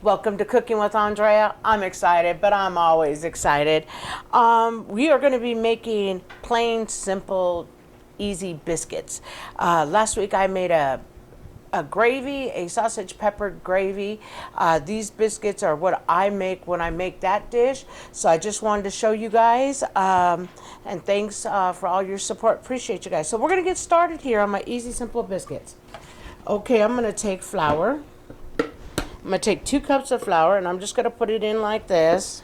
Welcome to Cooking with Andrea. I'm excited, but I'm always excited. We are going to be making plain, simple, easy biscuits. Last week I made a gravy, a sausage peppered gravy. These biscuits are what I make when I make that dish. So I just wanted to show you guys. And thanks for all your support. Appreciate you guys. So we're going to get started here on my easy, simple biscuits. Okay, I'm going to take flour. I'm going to take 2 cups of flour and I'm just going to put it in like this.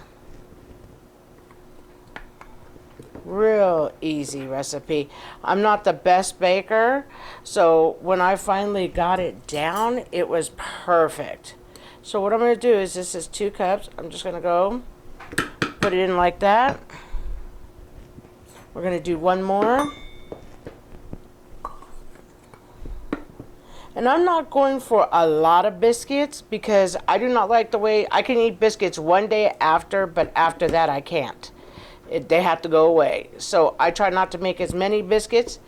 Real easy recipe. I'm not the best baker, so when I finally got it down, it was perfect. So what I'm going to do is, this is 2 cups. I'm just going to go put it in like that. We're going to do one more. And I'm not going for a lot of biscuits because I do not like the way I can eat biscuits one day after, but after that I can't. They have to go away. So I try not to make as many biscuits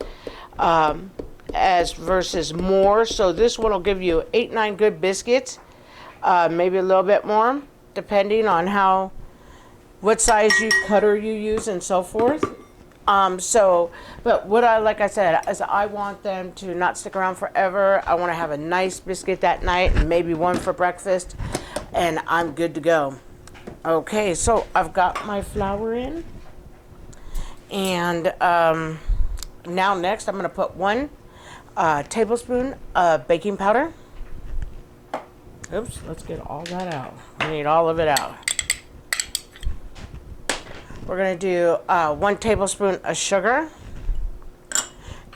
as versus more. So this one will give you 8-9 good biscuits, maybe a little bit more, depending on what size cutter you use and so forth. But what like I said, is I want them to not stick around forever. I want to have a nice biscuit that night and maybe one for breakfast, and I'm good to go. Okay, so I've got my flour in, and now next I'm going to put 1 tablespoon of baking powder. Oops, let's get all that out. I need all of it out. We're going to do 1 tablespoon of sugar.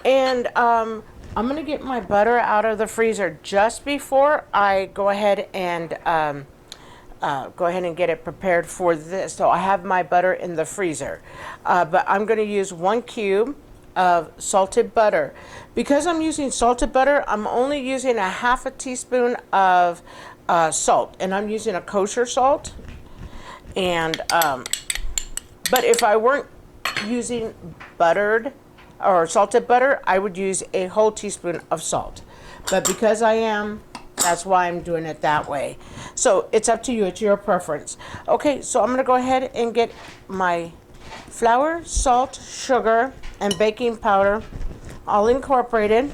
And I'm going to get my butter out of the freezer just before I go ahead and get it prepared for this. So I have my butter in the freezer. But I'm going to use 1 cube of salted butter. Because I'm using salted butter, I'm only using a half a teaspoon of salt. And I'm using a kosher salt. And but if I weren't using buttered or salted butter, I would use a whole teaspoon of salt. But because I am, that's why I'm doing it that way. So it's up to you. It's your preference. Okay, so I'm going to go ahead and get my flour, salt, sugar, and baking powder all incorporated.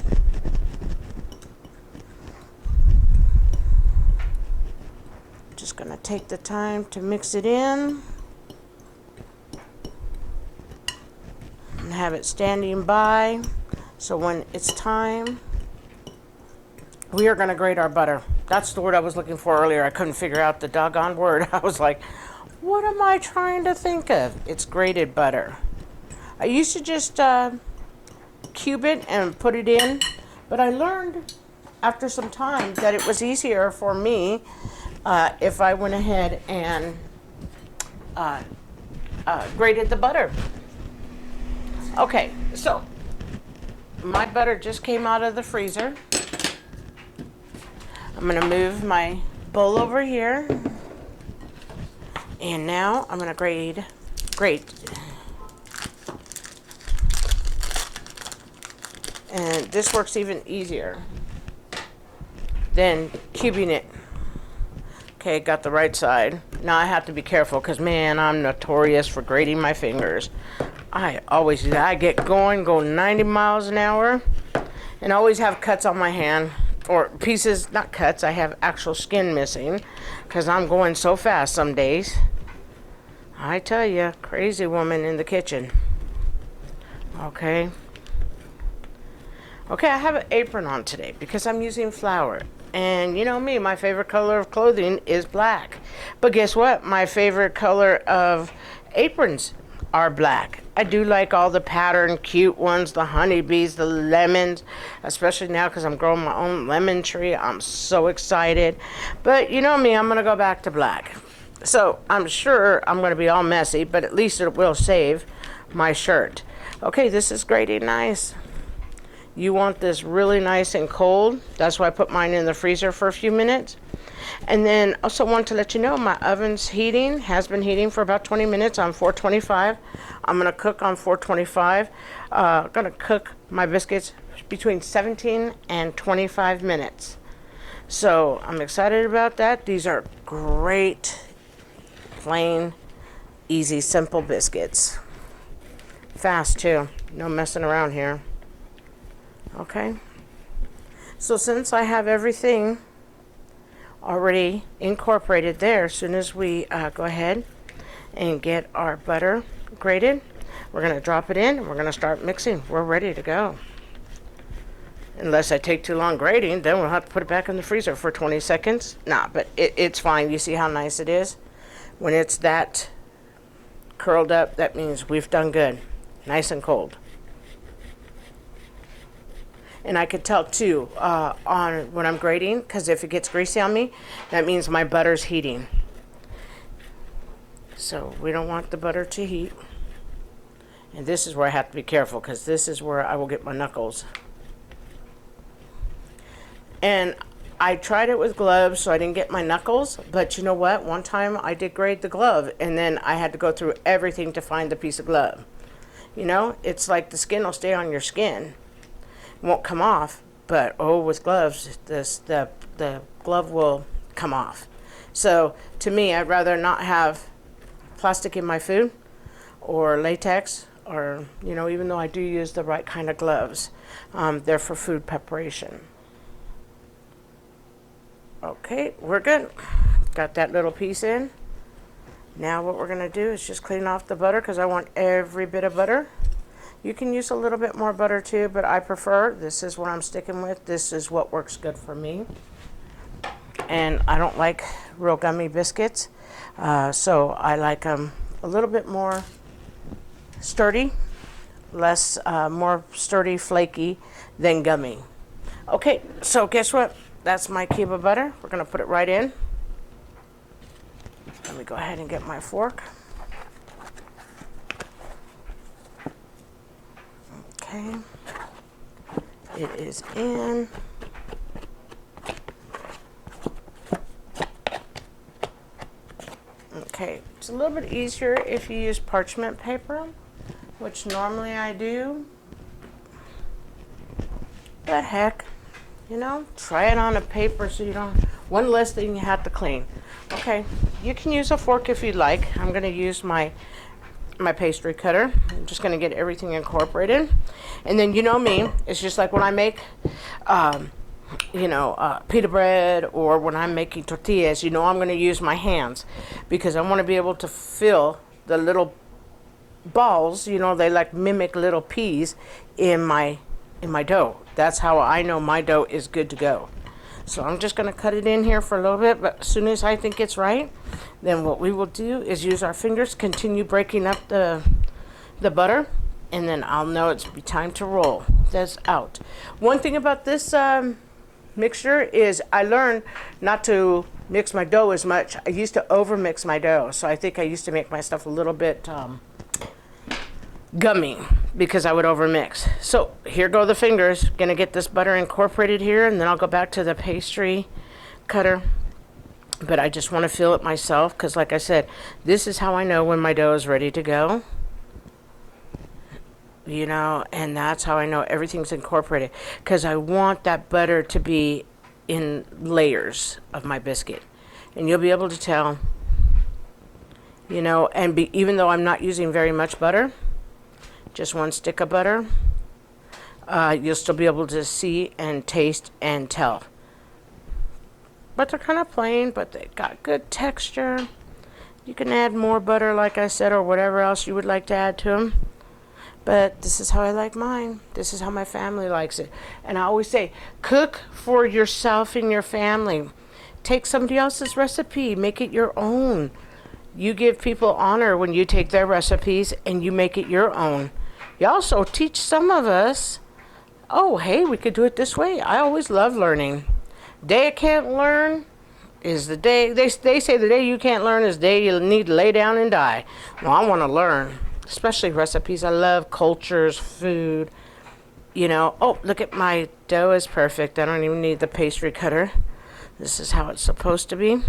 Just going to take the time to mix it in. And have it standing by, so when it's time, we are going to grate our butter. That's the word I was looking for earlier. I couldn't figure out the doggone word. I was like, what am I trying to think of? It's grated butter. I used to just cube it and put it in, but I learned after some time that it was easier for me if I went ahead and grated the butter. Okay, so my butter just came out of the freezer. I'm going to move my bowl over here. And now I'm going to grate. And this works even easier than cubing it. Okay, got the right side. Now I have to be careful because, man, I'm notorious for grating my fingers. I always do that. I get going, go 90 miles an hour, and always have cuts on my hand, or pieces, not cuts, I have actual skin missing, because I'm going so fast some days. I tell you, crazy woman in the kitchen. Okay. Okay, I have an apron on today because I'm using flour. And you know me, my favorite color of clothing is black. But guess what? My favorite color of aprons are black. I do like all the patterned cute ones, the honeybees, the lemons, especially now because I'm growing my own lemon tree. I'm so excited. But you know me, I'm going to go back to black. So I'm sure I'm going to be all messy, but at least it will save my shirt. Okay, this is grating nice. You want this really nice and cold. That's why I put mine in the freezer for a few minutes. And then also want to let you know my oven's heating, has been heating for about 20 minutes on 425. I'm going to cook on 425. Going to cook my biscuits between 17 and 25 minutes. So I'm excited about that. These are great, plain, easy, simple biscuits. Fast too, no messing around here. Okay, so since I have everything already incorporated there, as soon as we go ahead and get our butter grated, we're going to drop it in and we're going to start mixing. We're ready to go. Unless I take too long grating, then we'll have to put it back in the freezer for 20 seconds. Nah, but it's fine. You see how nice it is? When it's that curled up, that means we've done good. Nice and cold. And I could tell too on when I'm grating, because if it gets greasy on me, that means my butter's heating. So we don't want the butter to heat. And this is where I have to be careful, because this is where I will get my knuckles. And I tried it with gloves so I didn't get my knuckles, but you know what? One time I did grade the glove, and then I had to go through everything to find the piece of glove. You know, it's like the skin will stay on your skin. It won't come off, but oh, with gloves, the glove will come off. So to me, I'd rather not have plastic in my food or latex, or, you know, even though I do use the right kind of gloves, they're for food preparation. Okay, we're good. Got that little piece in. Now what we're going to do is just clean off the butter, because I want every bit of butter. You can use a little bit more butter too, but I prefer, this is what I'm sticking with. This is what works good for me. And I don't like real gummy biscuits, so I like them a little bit more sturdy, more sturdy, flaky than gummy. Okay, so guess what? That's my cube of butter. We're going to put it right in. Let me go ahead and get my fork. Okay. It is in. Okay, it's a little bit easier if you use parchment paper, which normally I do. But heck, you know, try it on a paper so you don't, one less thing you have to clean. Okay, you can use a fork if you'd like. I'm going to use my pastry cutter. I'm just going to get everything incorporated. And then, you know me, it's just like when I make, pita bread, or when I'm making tortillas, you know, I'm going to use my hands, because I want to be able to fill the little balls, you know, they like mimic little peas in my dough. That's how I know my dough is good to go. So I'm just going to cut it in here for a little bit, but as soon as I think it's right, then what we will do is use our fingers, continue breaking up the butter, and then I'll know it's time to roll this out. One thing about this mixture is I learned not to mix my dough as much. I used to over mix my dough, so I think I used to make my stuff a little bit gummy, because I would overmix. So here go the fingers. Gonna get this butter incorporated here, and then I'll go back to the pastry cutter. But I just want to feel it myself, because like I said, this is how I know when my dough is ready to go. You know, and that's how I know everything's incorporated, because I want that butter to be in layers of my biscuit. And you'll be able to tell, you know, and even though I'm not using very much butter, just one stick of butter, you'll still be able to see and taste and tell. But they're kind of plain, but they got good texture. You can add more butter, like I said, or whatever else you would like to add to them. But this is how I like mine. This is how my family likes it. And I always say, cook for yourself and your family. Take somebody else's recipe, make it your own. You give people honor when you take their recipes and you make it your own. You also teach some of us, oh, hey, we could do it this way. I always love learning. Day I can't learn is the day, they say the day you can't learn is the day you need to lay down and die. Well, I want to learn, especially recipes. I love cultures, food, you know. Oh, look at my dough is perfect. I don't even need the pastry cutter. This is how it's supposed to be.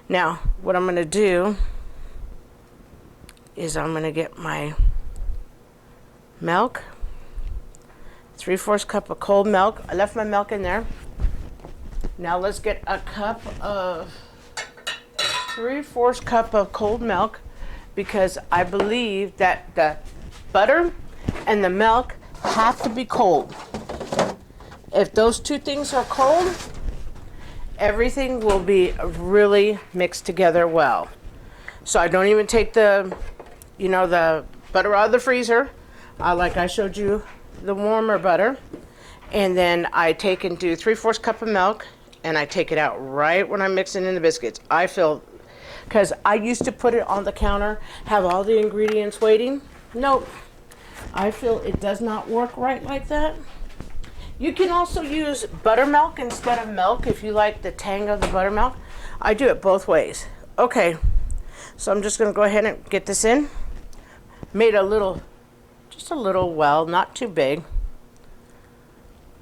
Now, what I'm going to do is I'm going to get my milk, 3/4 cup of cold milk. I left my milk in there. Now let's get a cup of 3/4 cup of cold milk, because I believe that the butter and the milk have to be cold. If those two things are cold, everything will be really mixed together well. So I don't even take the butter out of the freezer, like I showed you the warmer butter. And then I take and do 3/4 cup of milk, and I take it out right when I'm mixing in the biscuits. I feel, because I used to put it on the counter, have all the ingredients waiting. Nope. I feel it does not work right like that. You can also use buttermilk instead of milk if you like the tang of the buttermilk. I do it both ways. Okay, so I'm just going to go ahead and get this in. Made just a little well, not too big.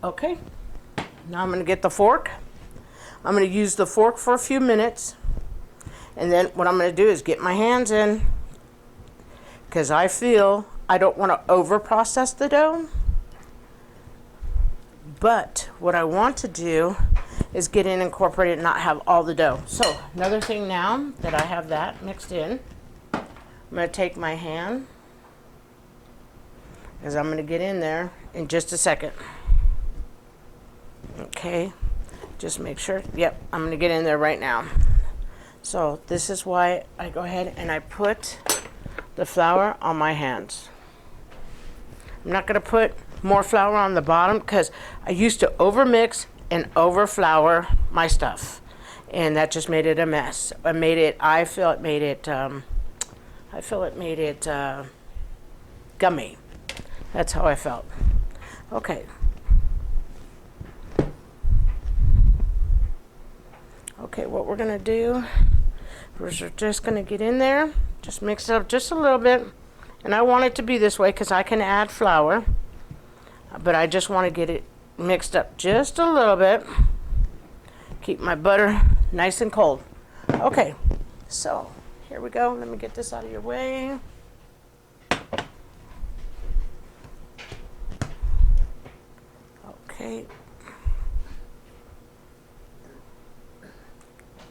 Okay, now I'm going to get the fork. I'm going to use the fork for a few minutes. And then what I'm going to do is get my hands in, because I feel I don't want to over process the dough. But what I want to do is get in, incorporate it, and not have all the dough. So another thing, now that I have that mixed in, I'm going to take my hand, because I'm going to get in there in just a second. Okay, just make sure. Yep, I'm going to get in there right now. So this is why I go ahead and I put the flour on my hands. I'm not going to put more flour on the bottom, because I used to overmix and over flour my stuff, and that just made it a mess. I feel it made it gummy. That's how I felt. Okay. Okay, what we're gonna do is we're just gonna get in there, just mix it up just a little bit, and I want it to be this way because I can add flour, but I just want to get it mixed up just a little bit. Keep my butter nice and cold. Okay, so here we go. Let me get this out of your way. Okay.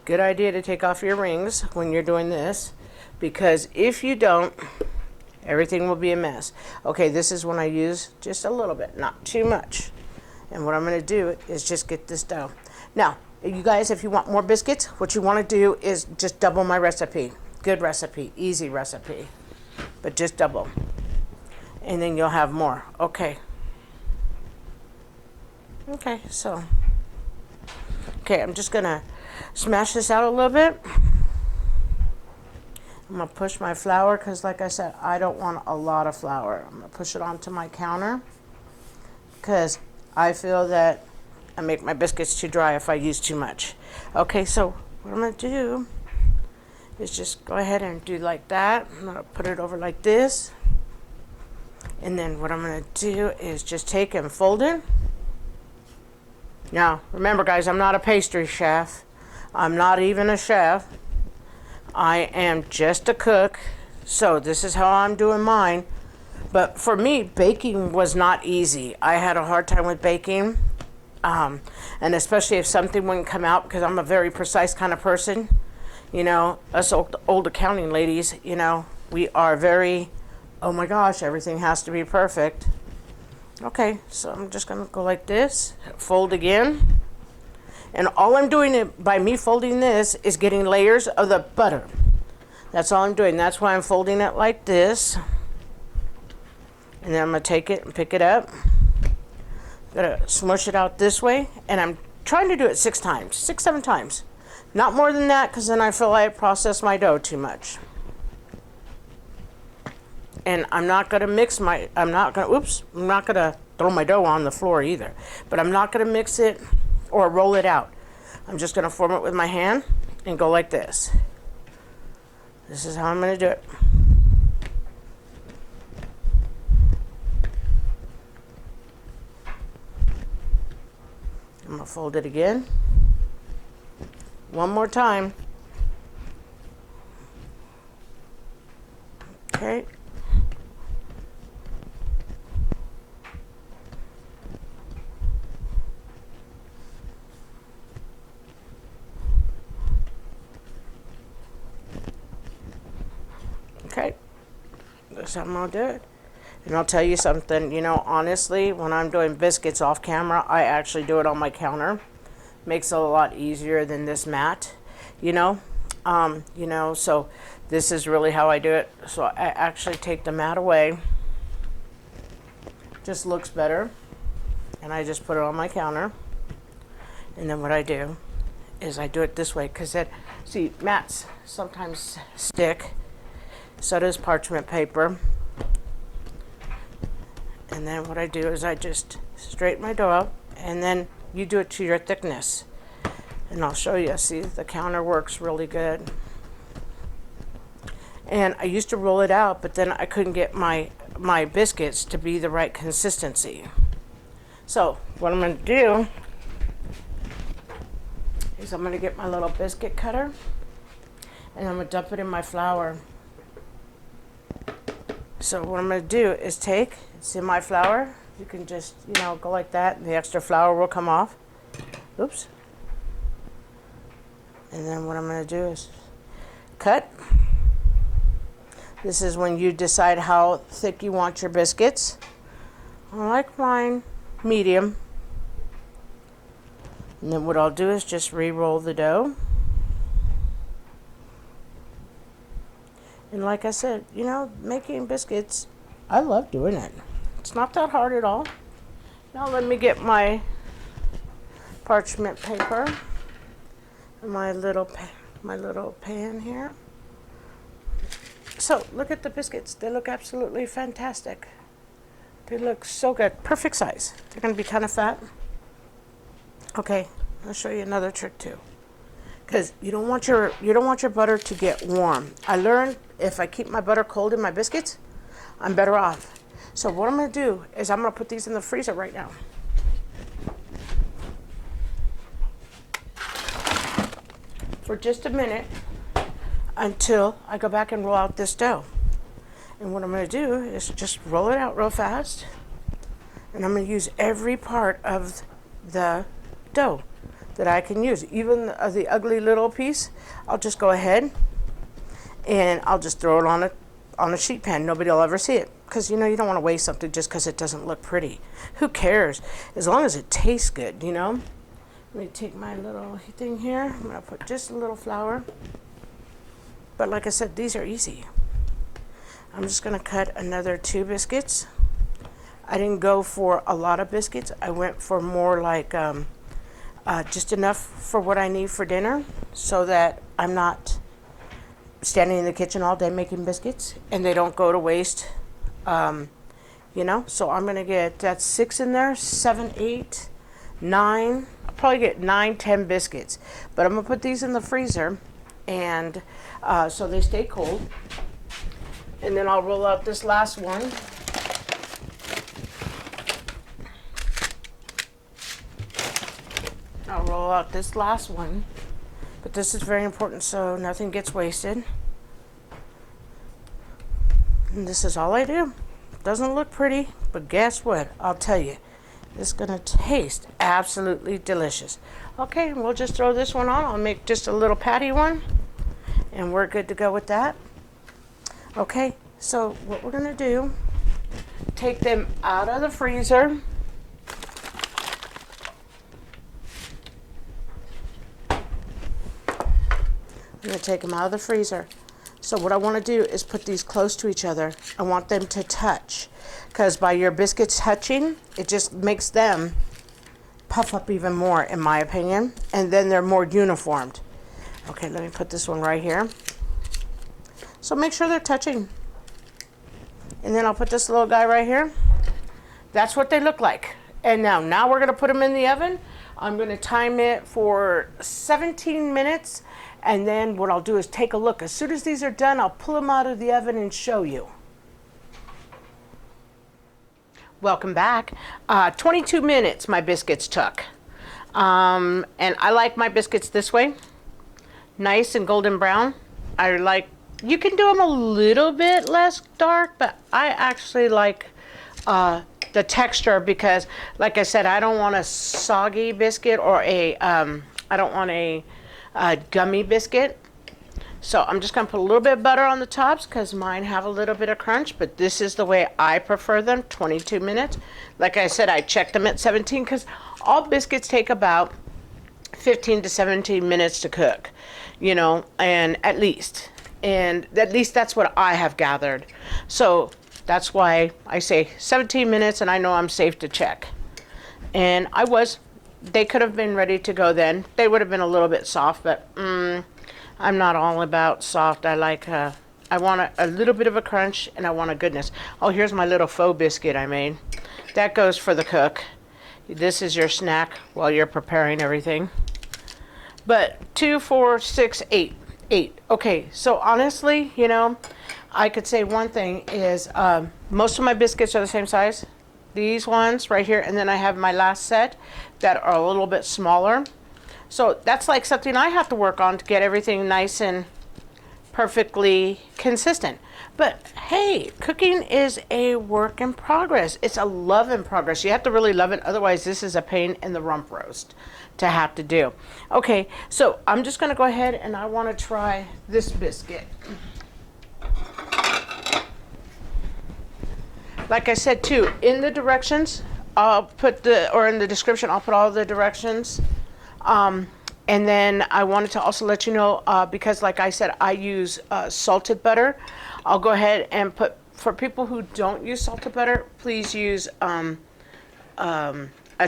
Good idea to take off your rings when you're doing this, because if you don't, everything will be a mess. Okay, this is when I use just a little bit, not too much. And what I'm going to do is just get this dough. Now, you guys, if you want more biscuits, what you want to do is just double my recipe. Good recipe, easy recipe, but just double. And then you'll have more. Okay. Okay, so. Okay, I'm just going to smash this out a little bit. I'm going to push my flour, because like I said, I don't want a lot of flour. I'm going to push it onto my counter, because I feel that I make my biscuits too dry if I use too much. Okay, so what I'm going to do is just go ahead and do like that. I'm going to put it over like this. And then what I'm going to do is just take and fold it. Now, remember guys, I'm not a pastry chef. I'm not even a chef. I am just a cook. So this is how I'm doing mine. But for me, baking was not easy. I had a hard time with baking. And especially if something wouldn't come out, because I'm a very precise kind of person. You know, us old accounting ladies, you know, we are very, oh my gosh, everything has to be perfect. Okay, so I'm just going to go like this, fold again. And all I'm doing by me folding this is getting layers of the butter. That's all I'm doing. That's why I'm folding it like this. And then I'm going to take it and pick it up. I'm going to smush it out this way. And I'm trying to do it 6 times, 6, 7 times. Not more than that, because then I feel like I process my dough too much. And I'm not going to mix I'm not going to throw my dough on the floor either. But I'm not going to mix it or roll it out. I'm just going to form it with my hand and go like this. This is how I'm going to do it. I'm going to fold it again. One more time. Okay. So I'm gonna do it. And I'll tell you something, you know, honestly, when I'm doing biscuits off camera, I actually do it on my counter. Makes it a lot easier than this mat, you know. So this is really how I do it. So I actually take the mat away. Just looks better. And I just put it on my counter. And then what I do is I do it this way, because see, mats sometimes stick. So does parchment paper. And then what I do is I just straighten my dough out, and then you do it to your thickness. And I'll show you. See, the counter works really good. And I used to roll it out, but then I couldn't get my biscuits to be the right consistency. So what I'm going to do is I'm going to get my little biscuit cutter, and I'm going to dump it in my flour. So what I'm going to do is take, see my flour, you can just, you know, go like that, and the extra flour will come off. Oops. And then what I'm going to do is cut. This is when you decide how thick you want your biscuits. I like mine medium. And then what I'll do is just re-roll the dough. And like I said, you know, making biscuits, I love doing it. It's not that hard at all. Now let me get my parchment paper and my little pan here. So look at the biscuits. They look absolutely fantastic. They look so good. Perfect size. They're going to be kind of fat. Okay, I'll show you another trick too. Because you don't want your butter to get warm. I learned if I keep my butter cold in my biscuits, I'm better off. So what I'm going to do is I'm going to put these in the freezer right now. For just a minute until I go back and roll out this dough. And what I'm going to do is just roll it out real fast. And I'm going to use every part of the dough that I can use. Even the ugly little piece, I'll just go ahead and I'll just throw it on a sheet pan. Nobody will ever see it, because you know you don't want to waste something just because it doesn't look pretty. Who cares? As long as it tastes good, you know. Let me take my little thing here. I'm going to put just a little flour. But like I said, these are easy. I'm just going to cut another 2 biscuits. I didn't go for a lot of biscuits. I went for more like just enough for what I need for dinner, so that I'm not standing in the kitchen all day making biscuits and they don't go to waste. You know, so I'm going to get, that's 6 in there, 7, 8, 9. I'll probably get 9, 10 biscuits. But I'm going to put these in the freezer, and so they stay cold. And then I'll roll out this last one. I'll roll out this last one. But this is very important so nothing gets wasted. And this is all I do. Doesn't look pretty, but guess what? I'll tell you. It's going to taste absolutely delicious. Okay, we'll just throw this one on. I'll make just a little patty one, and we're good to go with that. Okay, so what we're going to do, take them out of the freezer. I'm going to take them out of the freezer. So what I want to do is put these close to each other. I want them to touch, because by your biscuits touching, it just makes them puff up even more, in my opinion, and then they're more uniformed. Okay, let me put this one right here. So make sure they're touching. And then I'll put this little guy right here. That's what they look like. And now we're going to put them in the oven. I'm going to time it for 17 minutes. And then what I'll do is take a look. As soon as these are done, I'll pull them out of the oven and show you. Welcome back. 22 minutes my biscuits took. And I like my biscuits this way. Nice and golden brown. You can do them a little bit less dark, but I actually like the texture, because like I said, I don't want a soggy biscuit or I don't want a gummy biscuit. So I'm just going to put a little bit of butter on the tops because mine have a little bit of crunch, but this is the way I prefer them, 22 minutes. Like I said, I checked them at 17 because all biscuits take about 15 to 17 minutes to cook, you know, and at least that's what I have gathered. So that's why I say 17 minutes, and I know I'm safe to check. And they could have been ready to go then. They would have been a little bit soft, but I'm not all about soft. I want a little bit of a crunch, and I want a goodness. Oh, here's my little faux biscuit I made. That goes for the cook. This is your snack while you're preparing everything. But 2, 4, 6, 8. Okay, so honestly, you know, I could say one thing is most of my biscuits are the same size. These ones right here, and then I have my last set that are a little bit smaller. So that's like something I have to work on to get everything nice and perfectly consistent. But hey, cooking is a work in progress. It's a love in progress. You have to really love it. Otherwise, this is a pain in the rump roast to have to do. Okay, so I'm just going to go ahead and I want to try this biscuit. Like I said too, in the directions, in the description, I'll put all the directions. And then I wanted to also let you know, because like I said, I use salted butter. I'll go ahead and for people who don't use salted butter, please use a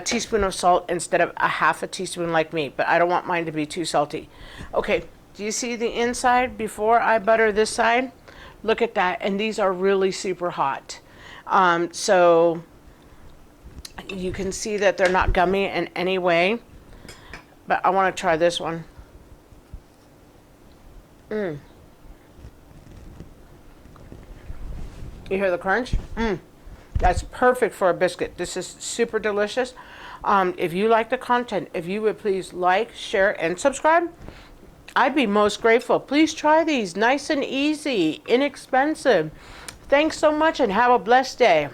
teaspoon of salt instead of a half a teaspoon like me, but I don't want mine to be too salty. Okay, do you see the inside before I butter this side? Look at that, and these are really super hot. So you can see that they're not gummy in any way, but I want to try this one. You hear the crunch? That's perfect for a biscuit. This is super delicious. If you like the content, if you would please like, share, and subscribe, I'd be most grateful. Please try these. Nice and easy, inexpensive. Thanks so much and have a blessed day.